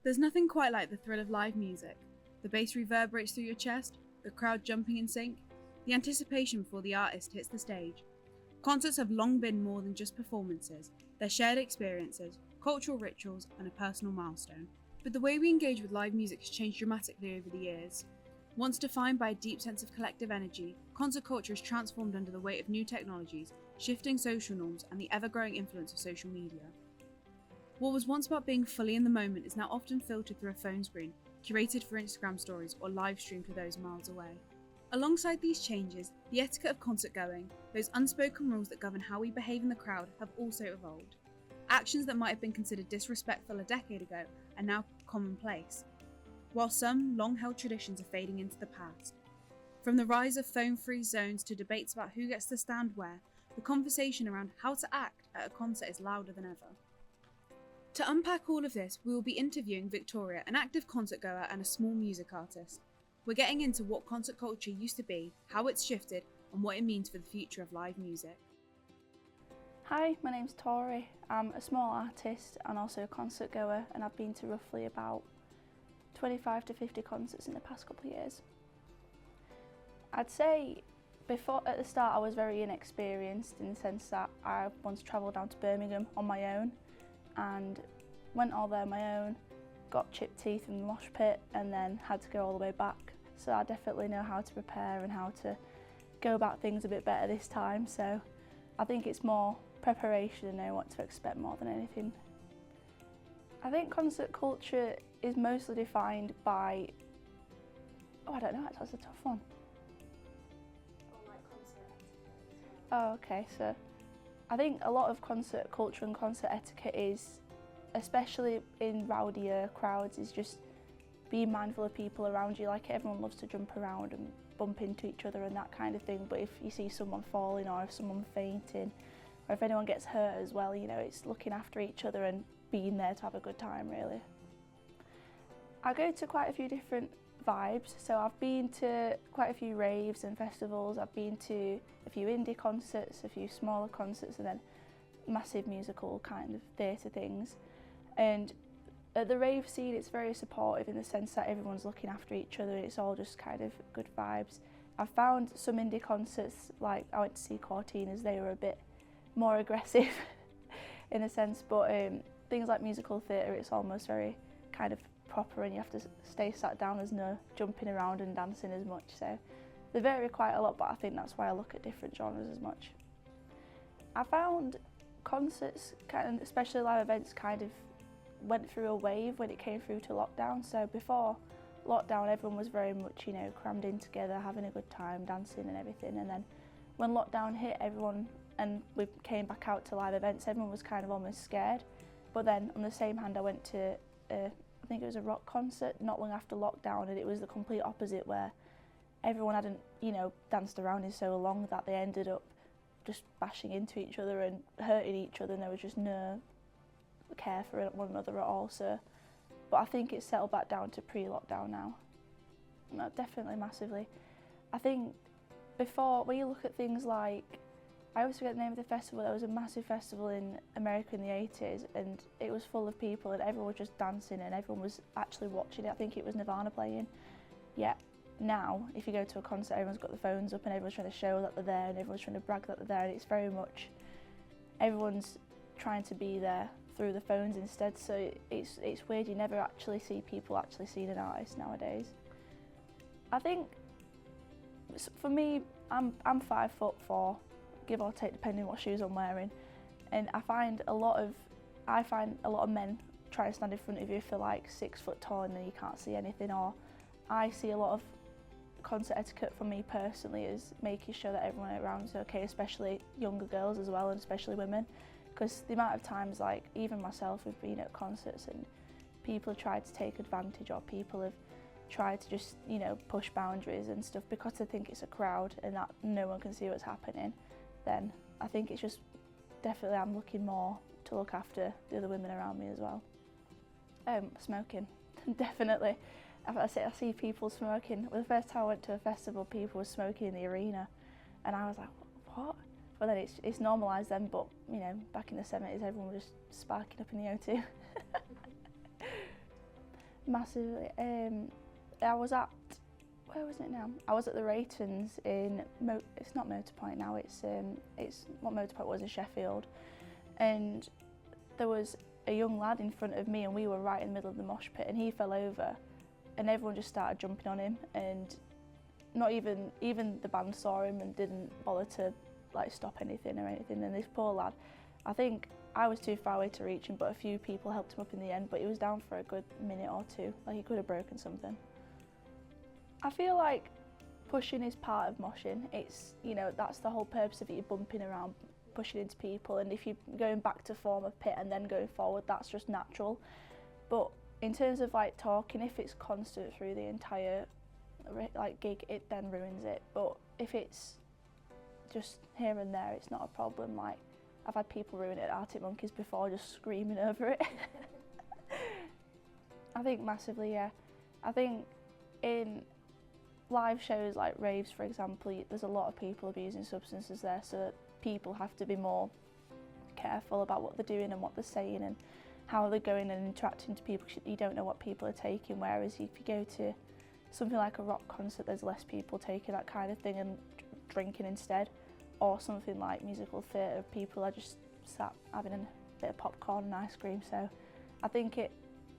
There's nothing quite like the thrill of live music. The bass reverberates through your chest, the crowd jumping in sync, the anticipation before the artist hits the stage. Concerts have long been more than just performances. They're shared experiences, cultural rituals, and a personal milestone. But the way we engage with live music has changed dramatically over the years. Once defined by a deep sense of collective energy, concert culture has transformed under the weight of new technologies, shifting social norms, and the ever-growing influence of social media. What was once about being fully in the moment is now often filtered through a phone screen, curated for Instagram stories, or live streamed to those miles away. Alongside these changes, the etiquette of concert going, those unspoken rules that govern how we behave in the crowd, have also evolved. Actions that might have been considered disrespectful a decade ago are now commonplace, while some long-held traditions are fading into the past. From the rise of phone-free zones to debates about who gets to stand where, the conversation around how to act at a concert is louder than ever. To unpack all of this, we will be interviewing Victoria, an active concert goer and a small music artist. We're getting into what concert culture used to be, how it's shifted, and what it means for the future of live music. Hi, my name's Tori. I'm a small artist and also a concert goer, and I've been to roughly about 25 to 50 concerts in the past couple of years. I'd say at the start I was very inexperienced in the sense that I once travelled down to Birmingham on my own and went all there on my own, got chipped teeth in the mosh pit and then had to go all the way back. So I definitely know how to prepare and how to go about things a bit better this time. So I think it's more preparation and know what to expect more than anything. I think concert culture is mostly defined by, I don't know, that's a tough one. Oh, okay, so I think a lot of concert culture and concert etiquette is, especially in rowdier crowds, is just being mindful of people around you. Like, everyone loves to jump around and bump into each other and that kind of thing, but if you see someone falling or if someone fainting or if anyone gets hurt as well, you know, it's looking after each other and being there to have a good time, really. I go to quite a few different vibes, so I've been to quite a few raves and festivals, I've been to a few indie concerts, a few smaller concerts, and then massive musical kind of theatre things. And at the rave scene, it's very supportive in the sense that everyone's looking after each other, it's all just kind of good vibes. I've found some indie concerts, like I went to see Cortinas, they were a bit more aggressive in a sense, but things like musical theatre, it's almost very kind of proper and you have to stay sat down, there's no jumping around and dancing as much, so they vary quite a lot, but I think that's why I look at different genres as much. I found concerts, especially live events, kind of went through a wave when it came through to lockdown. So before lockdown everyone was very much, you know, crammed in together, having a good time, dancing and everything, and then when lockdown hit and we came back out to live events, everyone was kind of almost scared. But then on the same hand I went to I think it was a rock concert not long after lockdown, and it was the complete opposite, where everyone hadn't, you know, danced around in so long that they ended up just bashing into each other and hurting each other, and there was just no care for one another at all. So, but I think it's settled back down to pre-lockdown now. No, definitely massively. I think before, when you look at things like, I always forget the name of the festival, there was a massive festival in America in the 80s and it was full of people and everyone was just dancing and everyone was actually watching it. I think it was Nirvana playing. Yeah, now if you go to a concert everyone's got the phones up and everyone's trying to show that they're there and everyone's trying to brag that they're there, and it's very much, everyone's trying to be there through the phones instead, so it's weird, you never actually see people actually seeing an artist nowadays. I think for me, I'm 5'4", give or take depending what shoes I'm wearing, and I find a lot of men try to stand in front of you for like 6 foot tall and then you can't see anything, or I see a lot of concert etiquette for me personally is making sure that everyone around is okay, especially younger girls as well and especially women, because the amount of times, like even myself, we've been at concerts and people have tried to take advantage, or people have tried to just, you know, push boundaries and stuff because they think it's a crowd and that no one can see what's happening. Then I think it's just definitely I'm looking more to look after the other women around me as well. Smoking, definitely. I see people smoking. Well, the first time I went to a festival, people were smoking in the arena, and I was like, what? But then it's normalised then. But you know, back in the 70s, everyone was just sparking up in the O2. Massively. I was at, where was it now? I was at the Raytons in, it's not Motorpoint now, it's what Motorpoint was in Sheffield. And there was a young lad in front of me and we were right in the middle of the mosh pit and he fell over and everyone just started jumping on him, and not even the band saw him and didn't bother to like stop anything or anything. And this poor lad, I think I was too far away to reach him, but a few people helped him up in the end, but he was down for a good minute or two, like he could have broken something. I feel like pushing is part of moshing. It's, you know, that's the whole purpose of it, you're bumping around, pushing into people, and if you're going back to form a pit and then going forward, that's just natural. But in terms of like talking, if it's constant through the entire like gig, it then ruins it. But if it's just here and there, it's not a problem. Like, I've had people ruin it at Arctic Monkeys before, just screaming over it. I think massively, yeah. I think in live shows like raves, for example, there's a lot of people abusing substances there, so people have to be more careful about what they're doing and what they're saying and how they're going and interacting to people. You don't know what people are taking, whereas if you go to something like a rock concert, there's less people taking that kind of thing and drinking instead. Or something like musical theatre, people are just sat having a bit of popcorn and ice cream. So I think it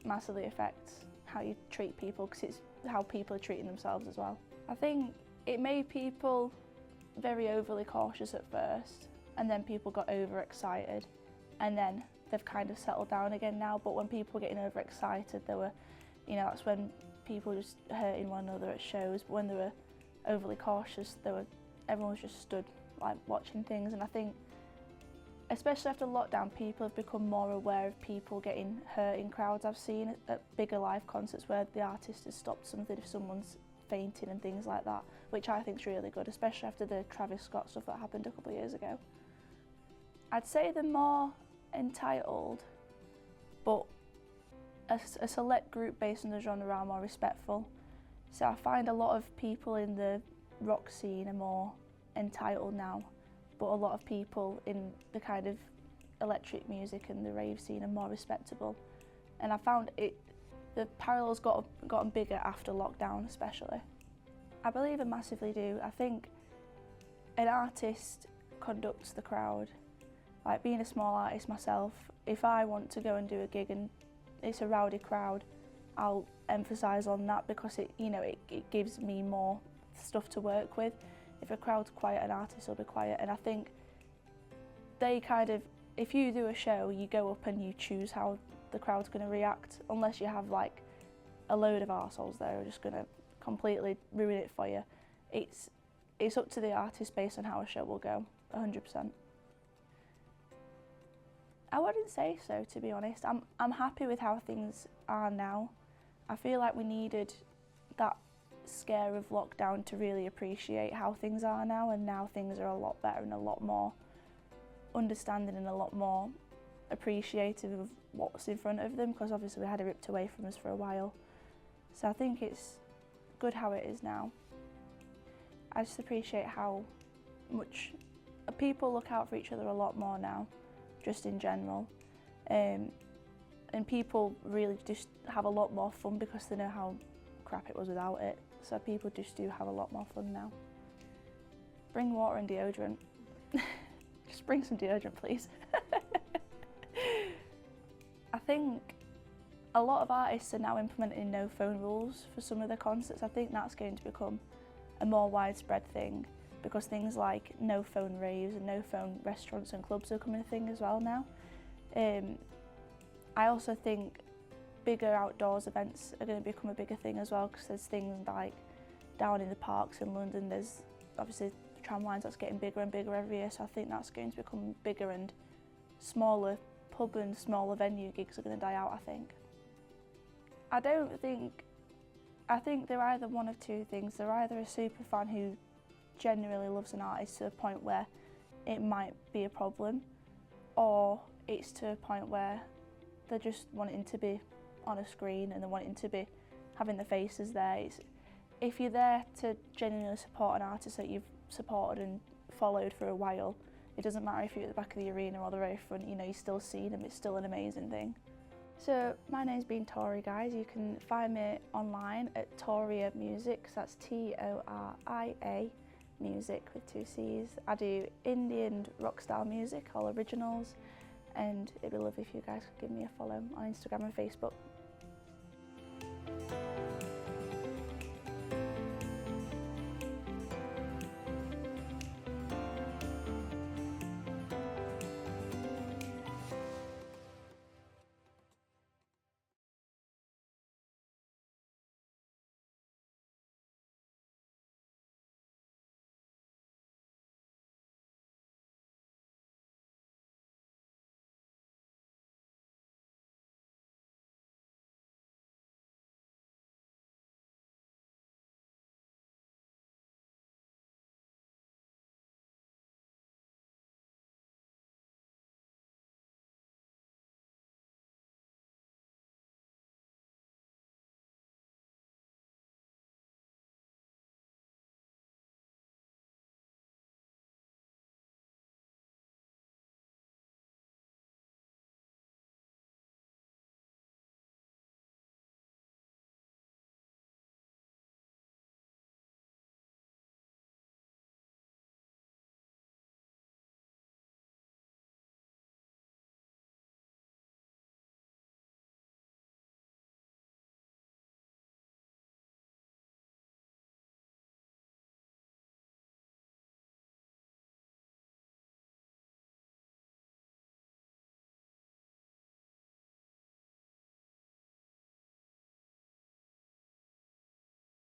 massively affects how you treat people, because it's how people are treating themselves as well. I think it made people very overly cautious at first, and then people got overexcited, and then they've kind of settled down again now. But when people were getting overexcited, there were, you know, that's when people were just hurting one another at shows. But when they were overly cautious, everyone was just stood like watching things. And I think especially after lockdown, people have become more aware of people getting hurt in crowds. I've seen at bigger live concerts where the artist has stopped something if someone's fainting and things like that, which I think is really good, especially after the Travis Scott stuff that happened a couple of years ago. I'd say they're more entitled, but a select group based on the genre are more respectful. So I find a lot of people in the rock scene are more entitled now, but a lot of people in the kind of electric music and the rave scene are more respectable. And I found the parallels gotten bigger after lockdown especially. I believe I massively do. I think an artist conducts the crowd. Like, being a small artist myself, if I want to go and do a gig and it's a rowdy crowd, I'll emphasise on that, because it gives me more stuff to work with. If a crowd's quiet, an artist will be quiet. And I think if you do a show, you go up and you choose how the crowd's going to react, unless you have like a load of arseholes there who are just going to completely ruin it for you. It's up to the artist based on how a show will go, 100%. I wouldn't say so, to be honest. I'm happy with how things are now. I feel like we needed that scare of lockdown to really appreciate how things are now, and now things are a lot better and a lot more understanding and a lot more appreciative of what's in front of them, because obviously we had it ripped away from us for a while. So I think it's good how it is now. I just appreciate how much people look out for each other a lot more now, just in general. And people really just have a lot more fun because they know how crap it was without it. So people just do have a lot more fun now. Bring water and deodorant. Just bring some deodorant, please. I think a lot of artists are now implementing no phone rules for some of their concerts. I think that's going to become a more widespread thing, because things like no phone raves and no phone restaurants and clubs are becoming a thing as well now. I also think bigger outdoors events are going to become a bigger thing as well, because there's things like down in the parks in London, there's obviously the tram lines that's getting bigger and bigger every year, so I think that's going to become bigger, and smaller pub and smaller venue gigs are going to die out, I think. I think they're either one of two things. They're either a super fan who genuinely loves an artist to the point where it might be a problem, or it's to a point where they're just wanting to be on a screen and they're wanting to be having the faces there. If you're there to genuinely support an artist that you've supported and followed for a while, it doesn't matter if you're at the back of the arena or the very front, you know, you're still seeing them, it's still an amazing thing. So my name's been Tori, guys. You can find me online at Toria Music, so that's Toria Music with 2 C's. I do indie and rock style music, all originals, and it'd be lovely if you guys could give me a follow on Instagram and Facebook.